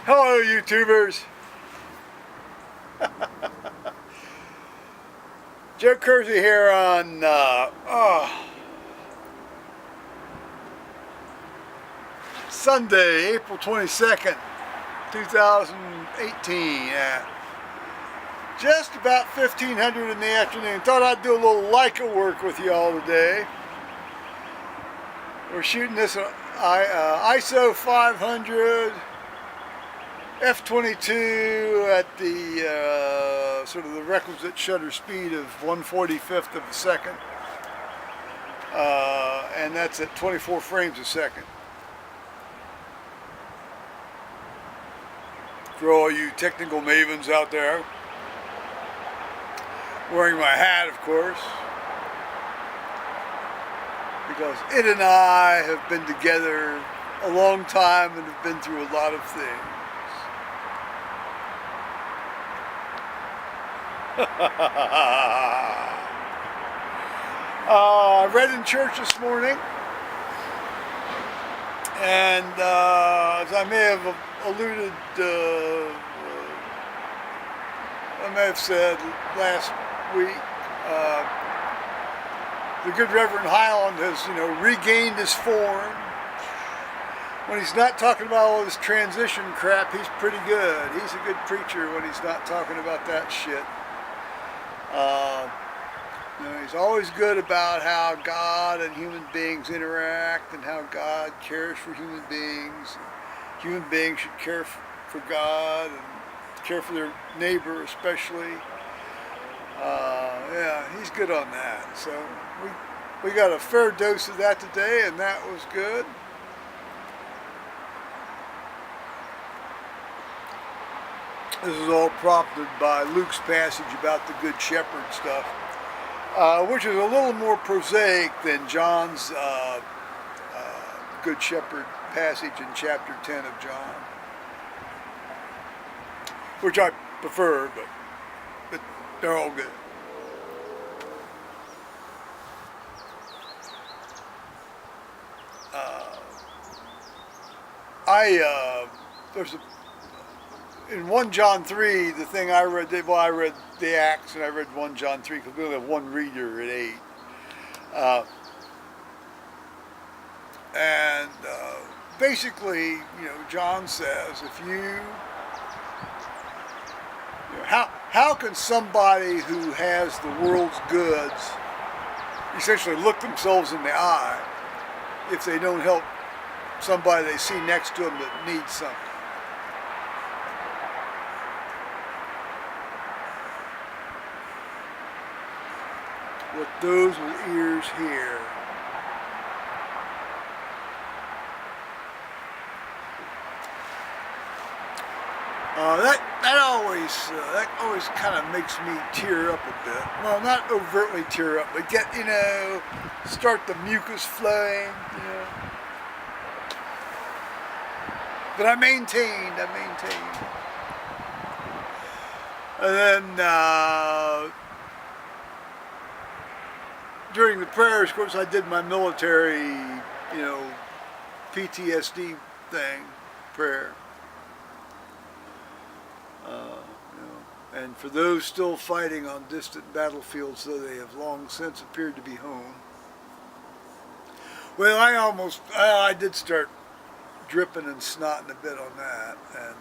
Hello, YouTubers. Joe Kersey here on Sunday, April 22nd, 2018 at just about 1500 in the afternoon. Thought I'd do a little Leica work with you all today. We're shooting this ISO 500 f/22 at the sort of the requisite shutter speed of 1/45 of a second, and that's at 24 frames a second. For all you technical mavens out there, wearing my hat, of course, because it and I have been together a long time and have been through a lot of things. I read in church this morning, and as I may have alluded, I may have said last week, the good Reverend Highland has, regained his form. When he's not talking about all this transition crap, he's pretty good. He's a good preacher when he's not talking about that shit. He's always good about how God and human beings interact and how God cares for human beings. Human beings should care for God and care for their neighbor especially. Yeah, he's good on that. So we got a fair dose of that today, and that was good. This is all prompted by Luke's passage about the Good Shepherd stuff, which is a little more prosaic than John's Good Shepherd passage in chapter 10 of John, which I prefer, but they're all good. In 1 John 3, the thing I read, I read the Acts and I read 1 John 3 because we only have one reader at 8. Basically, John says, how can somebody who has the world's goods essentially look themselves in the eye if they don't help somebody they see next to them that needs something? What those with ears hear. That always kind of makes me tear up a bit. Well, not overtly tear up, but get, start the mucus flowing, But I maintained. And then, during the prayers, of course, I did my military, PTSD prayer. And for those still fighting on distant battlefields, though they have long since appeared to be home. Well, I did start dripping and snotting a bit on that. And,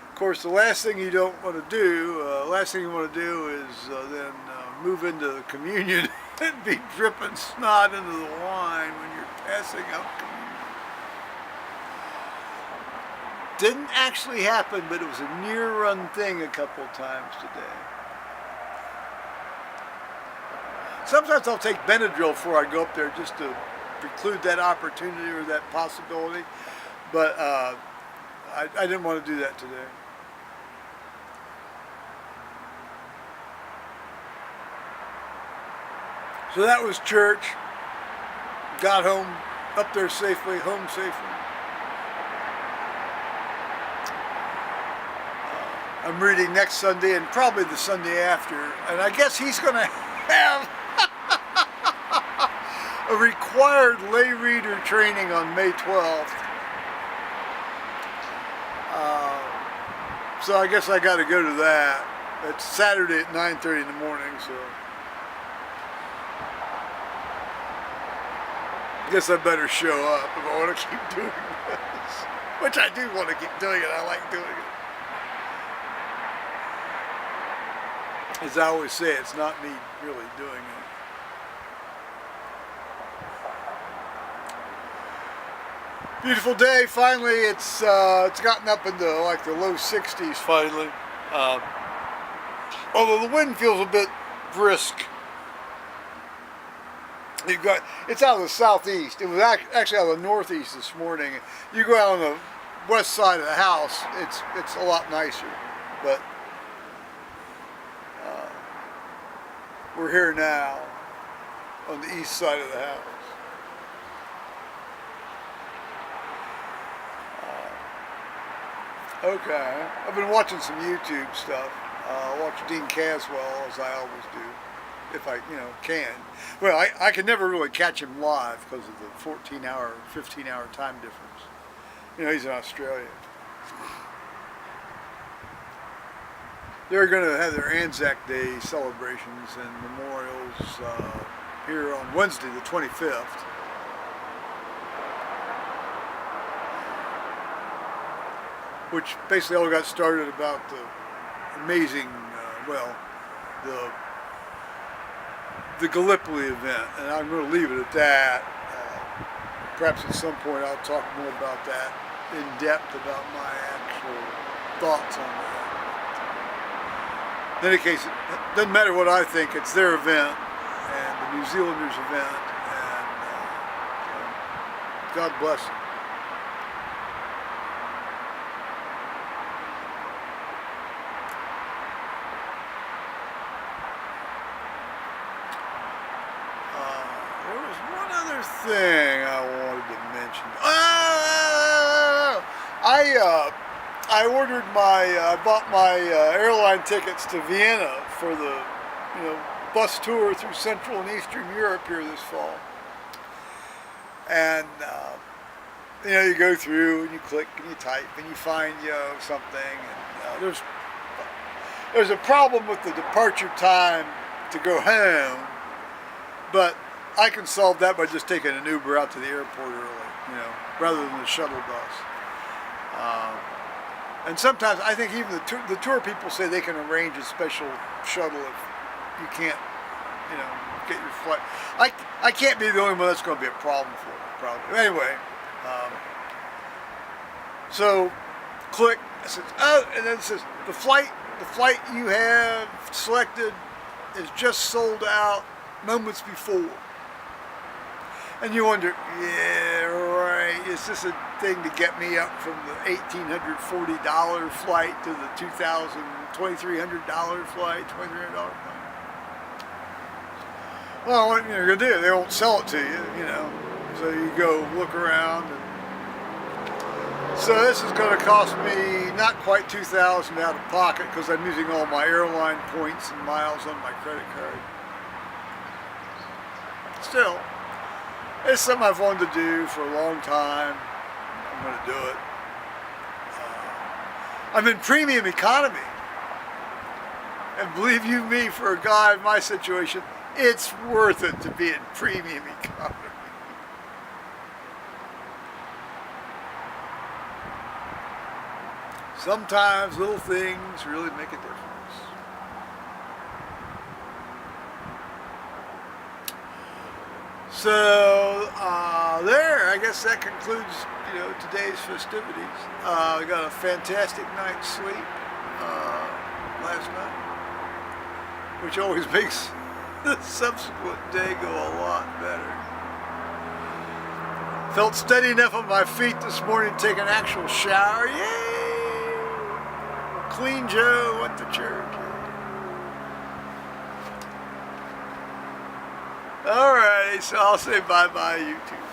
of course, the last thing you want to do is then move into the communion and be dripping snot into the wine when you're passing out communion. Didn't actually happen, but it was a near-run thing a couple of times today. Sometimes I'll take Benedryl before I go up there just to preclude that opportunity or that possibility, but I didn't want to do that today. So that was church. Got home, up there safely, home safely. I'm reading next Sunday and probably the Sunday after, and I guess he's going to have a required lay reader training on May 12th. So I guess I got to go to that. It's Saturday at 9:30 in the morning, so I guess I better show up if I want to keep doing this. Which I do want to keep doing it. I like doing it. As I always say, it's not me really doing it. Beautiful day. Finally, it's gotten up into like the low 60s finally. Although the wind feels a bit brisk. It's out of the southeast. It was actually out of the northeast this morning. You go out on the west side of the house, it's a lot nicer. But we're here now on the east side of the house. Okay, I've been watching some YouTube stuff. Watch Dean Caswell, as I always do, if I can. Well, I can never really catch him live because of the 14-hour, 15-hour time difference. He's in Australia. They're going to have their AnZac Day celebrations and memorials here on Wednesday, the 25th. Which basically all got started about the amazing, the Gallipoli event, and I'm going to leave it at that. Perhaps at some point I'll talk more about that in depth, about my actual thoughts on that. In any case, it doesn't matter what I think, it's their event, and the New Zealanders' event, and God bless them. Thing I wanted to mention. I bought my airline tickets to Vienna for the bus tour through Central and Eastern Europe here this fall. And you go through and you click and you type and you find something. And there's a problem with the departure time to go home, but I can solve that by just taking an Uber out to the airport early, rather than the shuttle bus. And sometimes I think even the tour people say they can arrange a special shuttle if you can't, get your flight. I can't be the only one that's going to be a problem for it, probably. Anyway, so click. It says, and then it says the flight you have selected is just sold out moments before. And you wonder, yeah, right, is this a thing to get me up from the $1,840 flight to the $2,300 flight, $2,300 flight? Well, what you're going to do, they won't sell it to you, So you go look around. So this is going to cost me not quite $2,000 out of pocket because I'm using all my airline points and miles on my credit card. Still, it's something I've wanted to do for a long time. I'm going to do it. I'm in premium economy. And believe you me, for a guy in my situation, it's worth it to be in premium economy. Sometimes little things really make a difference. So I guess that concludes today's festivities. I got a fantastic night's sleep last night, which always makes the subsequent day go a lot better. Felt steady enough on my feet this morning to take an actual shower. Yay! Clean Joe went to church. Alright, so I'll say bye-bye, YouTube.